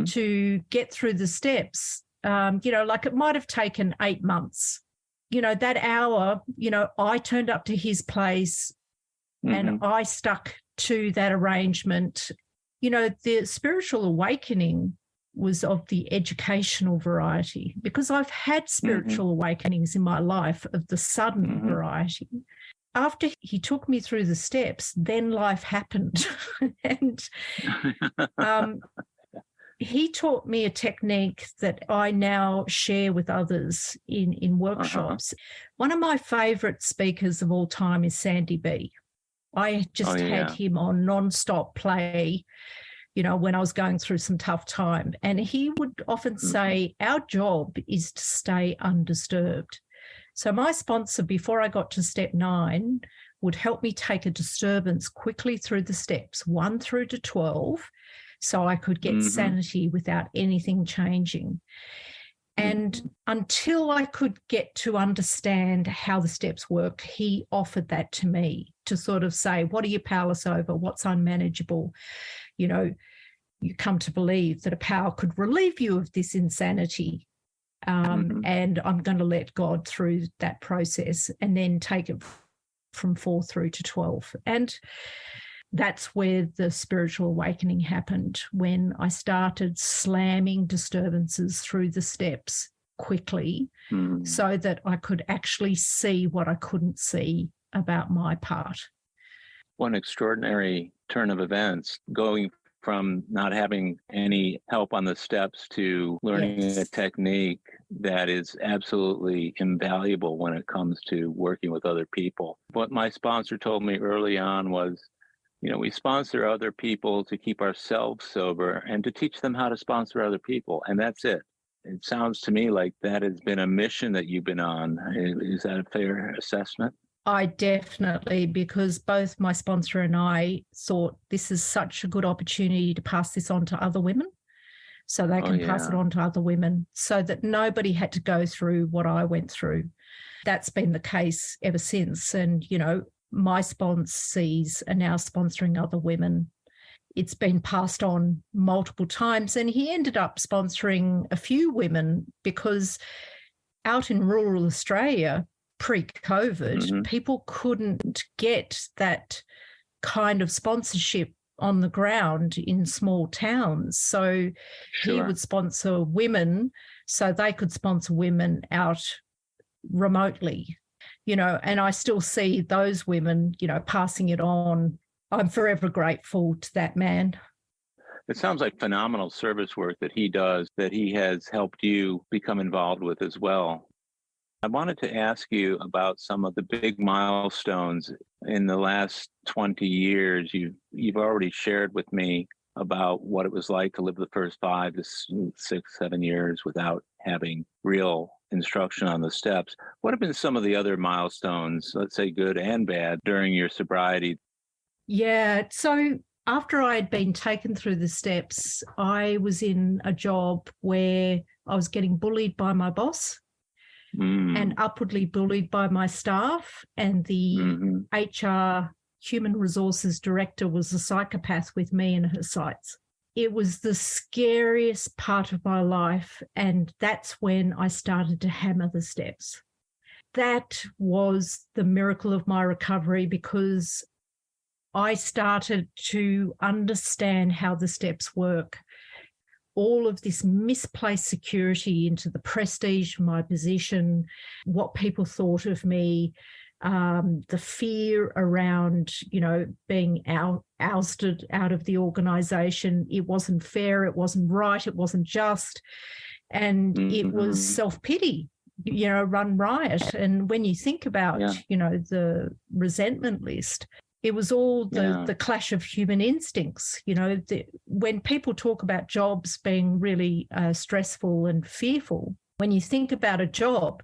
to get through the steps. Like it might have taken 8 months. That hour, I turned up to his place and I stuck to that arrangement. The spiritual awakening was of the educational variety, because I've had spiritual awakenings in my life of the sudden variety. After he took me through the steps, then life happened. And he taught me a technique that I now share with others in workshops. One of my favourite speakers of all time is Sandy B. I just had him on nonstop play, when I was going through some tough time. And he would often say, our job is to stay undisturbed. So my sponsor, before I got to step 9, would help me take a disturbance quickly through the steps 1 through to 12, so I could get sanity without anything changing. And until I could get to understand how the steps work, he offered that to me to sort of say, what are you powerless over? What's unmanageable? You come to believe that a power could relieve you of this insanity. And I'm going to let God through that process and then take it from 4 through to 12. And that's where the spiritual awakening happened, when I started slamming disturbances through the steps quickly so that I could actually see what I couldn't see about my part. One extraordinary turn of events, going from not having any help on the steps to learning a technique that is absolutely invaluable when it comes to working with other people. What my sponsor told me early on was, we sponsor other people to keep ourselves sober and to teach them how to sponsor other people. And that's it. It sounds to me like that has been a mission that you've been on. Is that a fair assessment? I definitely, because both my sponsor and I thought this is such a good opportunity to pass this on to other women so they can pass it on to other women so that nobody had to go through what I went through. That's been the case ever since. And, my sponsees are now sponsoring other women. It's been passed on multiple times, and he ended up sponsoring a few women because out in rural Australia, pre-COVID, people couldn't get that kind of sponsorship on the ground in small towns. So he would sponsor women so they could sponsor women out remotely, and I still see those women, passing it on. I'm forever grateful to that man. It sounds like phenomenal service work that he does, that he has helped you become involved with as well. I wanted to ask you about some of the big milestones in the last 20 years. You've already shared with me about what it was like to live the first 5 to 6, 7 years without having real instruction on the steps. What have been some of the other milestones, let's say good and bad, during your sobriety? Yeah, so after I had been taken through the steps, I was in a job where I was getting bullied by my boss and upwardly bullied by my staff, and the HR human resources director was a psychopath with me in her sights. It was the scariest part of my life, and that's when I started to hammer the steps. That was the miracle of my recovery, because I started to understand how the steps work. All of this misplaced security into the prestige of my position, what people thought of me, the fear around, being ousted out of the organisation. It wasn't fair, it wasn't right, it wasn't just. And it was self-pity, run riot. And when you think about, the resentment list, it was all the clash of human instincts. When people talk about jobs being really stressful and fearful, when you think about a job,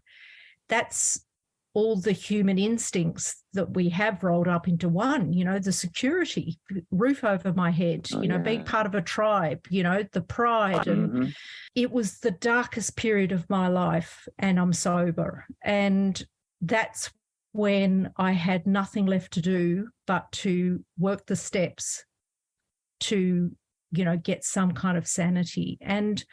that's all the human instincts that we have rolled up into one, the security, roof over my head, being part of a tribe, the pride. And it was the darkest period of my life, and I'm sober. And that's when I had nothing left to do but to work the steps to, get some kind of sanity. And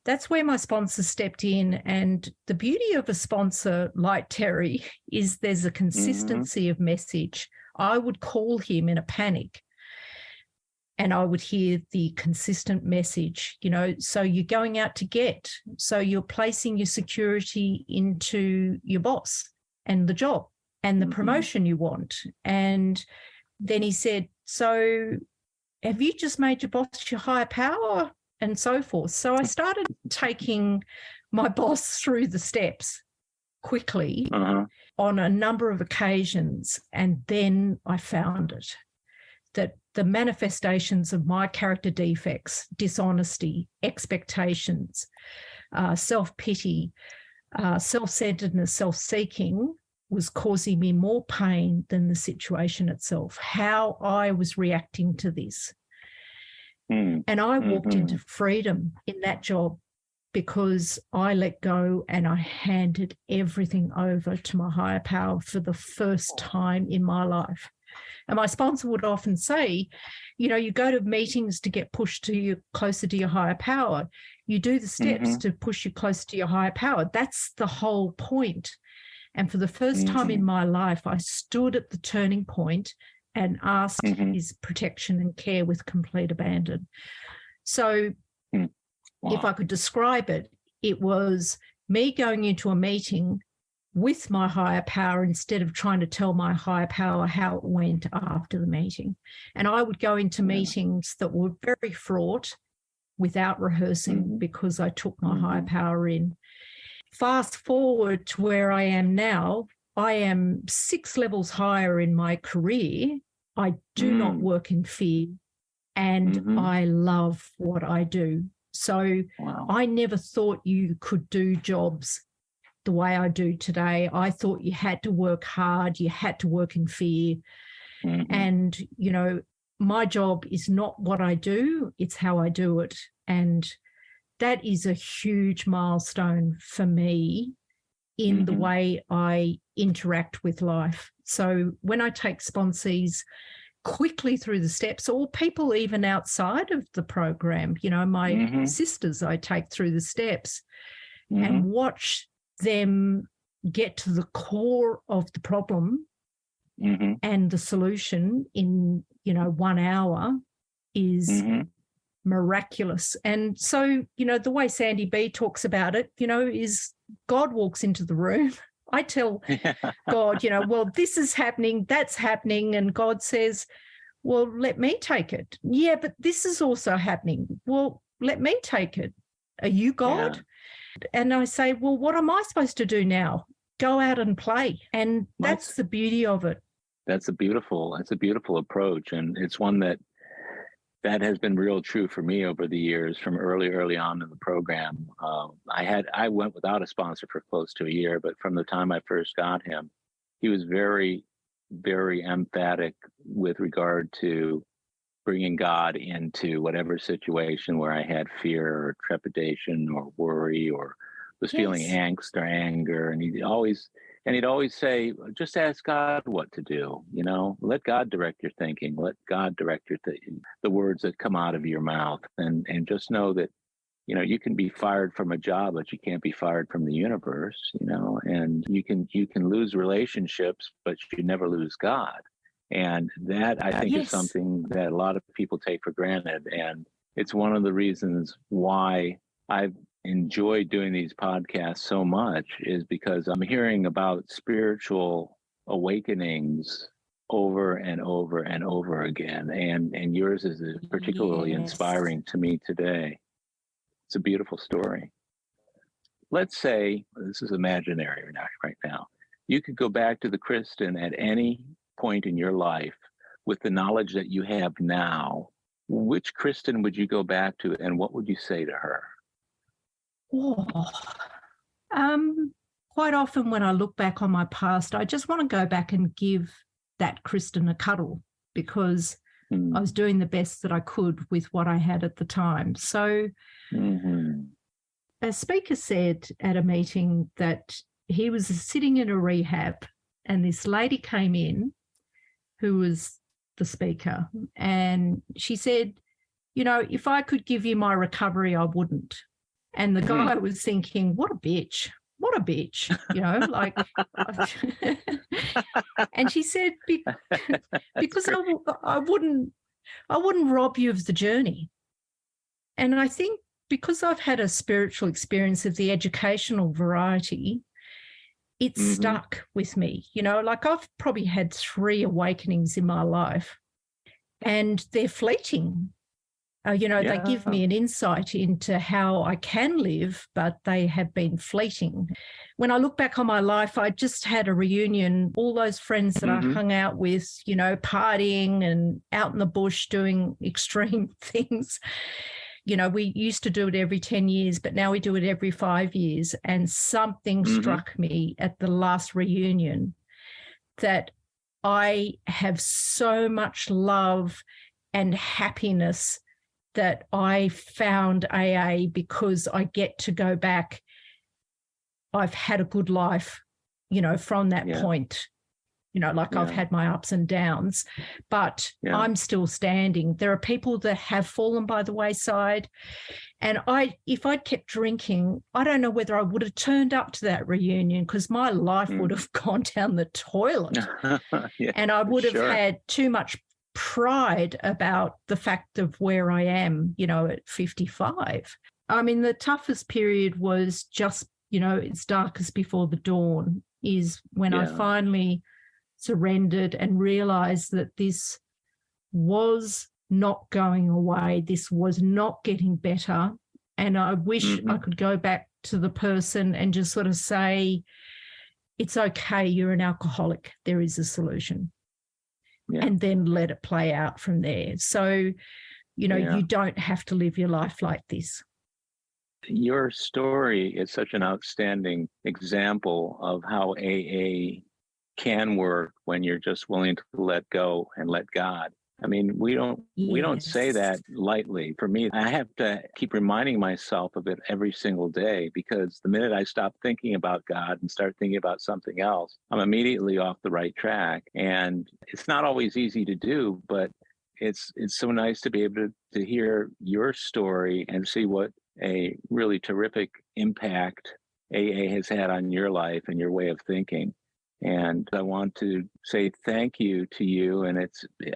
that's where my sponsor stepped in. And the beauty of a sponsor like Terry is there's a consistency of message. I would call him in a panic and I would hear the consistent message, so you're going out to get, so you're placing your security into your boss and the job and the promotion you want. And then he said, so have you just made your boss your higher power? And so forth. So I started taking my boss through the steps quickly on a number of occasions. And then I found it, that the manifestations of my character defects, dishonesty, expectations, self-pity, self-centeredness, self-seeking was causing me more pain than the situation itself, how I was reacting to this. And I walked into freedom in that job because I let go and I handed everything over to my higher power for the first time in my life. And my sponsor would often say, you go to meetings to get pushed closer to your higher power. You do the steps to push you closer to your higher power. That's the whole point. And for the first time in my life, I stood at the turning point and asked his protection and care with complete abandon. So if I could describe it, It was me going into a meeting with my higher power instead of trying to tell my higher power how it went after the meeting. And I would go into meetings that were very fraught without rehearsing because I took my higher power in. Fast forward to where I am now, I am 6 levels higher in my career. I do not work in fear, and I love what I do. So I never thought you could do jobs the way I do today. I thought you had to work hard, you had to work in fear. And, you know, my job is not what I do, it's how I do it. And that is a huge milestone for me in the way I interact with life. So when I take sponsees quickly through the steps, or people even outside of the program, you know, my sisters I take through the steps and watch them get to the core of the problem and the solution in, you know, 1 hour is miraculous. And so, you know, the way Sandy B talks about it, you know, is God walks into the room. I tell God, you know, well, this is happening, that's happening. And God says, well, let me take it. Yeah, but this is also happening. Well, let me take it. Are you God? Yeah. And I say, well, what am I supposed to do now? Go out and play. And that's the beauty of it. That's a beautiful approach. And it's one that has been real true for me over the years from early on in the program. I went without a sponsor for close to a year, but from the time I first got him, he was very, very emphatic with regard to bringing God into whatever situation where I had fear or trepidation or worry or was feeling angst or anger. And he'd always say, just ask God what to do, you know, let God direct your thinking, let God direct the words that come out of your mouth. And just know that, you know, you can be fired from a job, but you can't be fired from the universe, you know, and you can lose relationships, but you never lose God. And that, I think, is something that a lot of people take for granted. And it's one of the reasons why I've enjoyed doing these podcasts so much, is because I'm hearing about spiritual awakenings over and over and over again. And yours is particularly inspiring to me today. It's a beautiful story. Let's say, this is imaginary right now, you could go back to the Kristen at any point in your life with the knowledge that you have now. Which Kristen would you go back to, and what would you say to her? Quite often when I look back on my past, I just want to go back and give that Kristen a cuddle, because I was doing the best that I could with what I had at the time. So a speaker said at a meeting that he was sitting in a rehab and this lady came in who was the speaker, and she said, you know, if I could give you my recovery, I wouldn't. And the guy was thinking, what a bitch, you know, like. And she said, because I wouldn't rob you of the journey. And I think because I've had a spiritual experience of the educational variety, it stuck with me, you know, like I've probably had 3 awakenings in my life and they're fleeting. You know, they give me an insight into how I can live, but they have been fleeting. When I look back on my life, I just had a reunion, all those friends that I hung out with, you know, partying and out in the bush doing extreme things. You know, we used to do it every 10 years, but now we do it every 5 years. And something struck me at the last reunion that I have so much love and happiness that I found AA because I get to go back. I've had a good life, you know, from that point. You know, like I've had my ups and downs, but I'm still standing. There are people that have fallen by the wayside. And if I'd kept drinking, I don't know whether I would have turned up to that reunion, because my life would have gone down the toilet. And I would have had too much pride about the fact of where I am, you know, at 55. I mean, the toughest period was just, it's darkest before the dawn, is when I finally surrendered and realized that this was not going away. This was not getting better. And I wish I could go back to the person and just sort of say, it's okay, you're an alcoholic, there is a solution. Yeah. And then let it play out from there. So, you don't have to live your life like this. Your story is such an outstanding example of how AA can work when you're just willing to let go and let God. I mean, we don't say that lightly. For me, I have to keep reminding myself of it every single day, because the minute I stop thinking about God and start thinking about something else, I'm immediately off the right track. And it's not always easy to do, but it's so nice to be able to hear your story and see what a really terrific impact AA has had on your life and your way of thinking. And I want to say thank you to you. And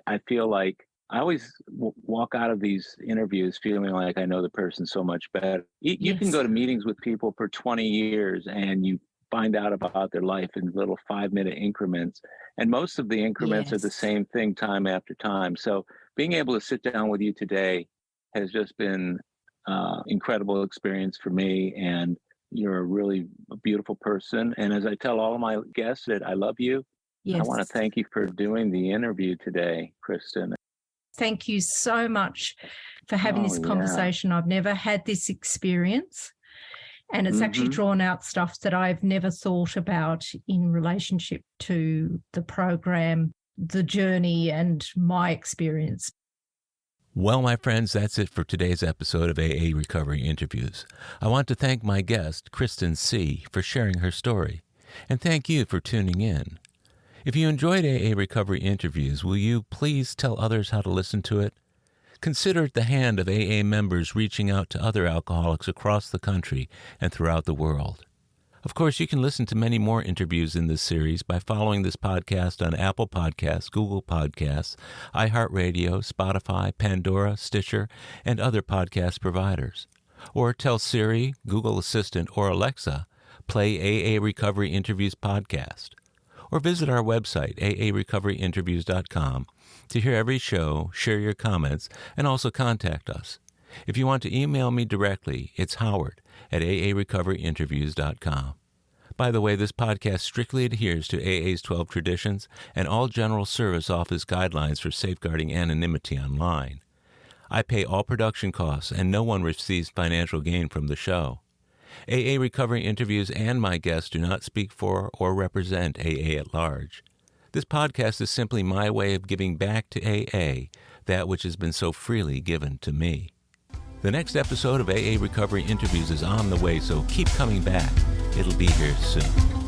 I feel like I always walk out of these interviews feeling like I know the person so much better. You can go to meetings with people for 20 years and you find out about their life in little 5-minute increments. And most of the increments are the same thing time after time. So being able to sit down with you today has just been incredible experience for me. And you're a really beautiful person. And as I tell all of my guests that I love you, I want to thank you for doing the interview today, Kristen. Thank you so much for having this conversation. I've never had this experience. And it's actually drawn out stuff that I've never thought about in relationship to the program, the journey, and my experience. Well, my friends, that's it for today's episode of AA Recovery Interviews. I want to thank my guest, Kristen C., for sharing her story. And thank you for tuning in. If you enjoyed AA Recovery Interviews, will you please tell others how to listen to it? Consider it the hand of AA members reaching out to other alcoholics across the country and throughout the world. Of course, you can listen to many more interviews in this series by following this podcast on Apple Podcasts, Google Podcasts, iHeartRadio, Spotify, Pandora, Stitcher, and other podcast providers. Or tell Siri, Google Assistant, or Alexa, play AA Recovery Interviews podcast. Or visit our website, aarecoveryinterviews.com, to hear every show, share your comments, and also contact us. If you want to email me directly, it's howard@aarecoveryinterviews.com. By the way, this podcast strictly adheres to AA's 12 traditions and all General Service Office guidelines for safeguarding anonymity online. I pay all production costs, and no one receives financial gain from the show. AA Recovery Interviews and my guests do not speak for or represent AA at large. This podcast is simply my way of giving back to AA that which has been so freely given to me. The next episode of AA Recovery Interviews is on the way, so keep coming back. It'll be here soon.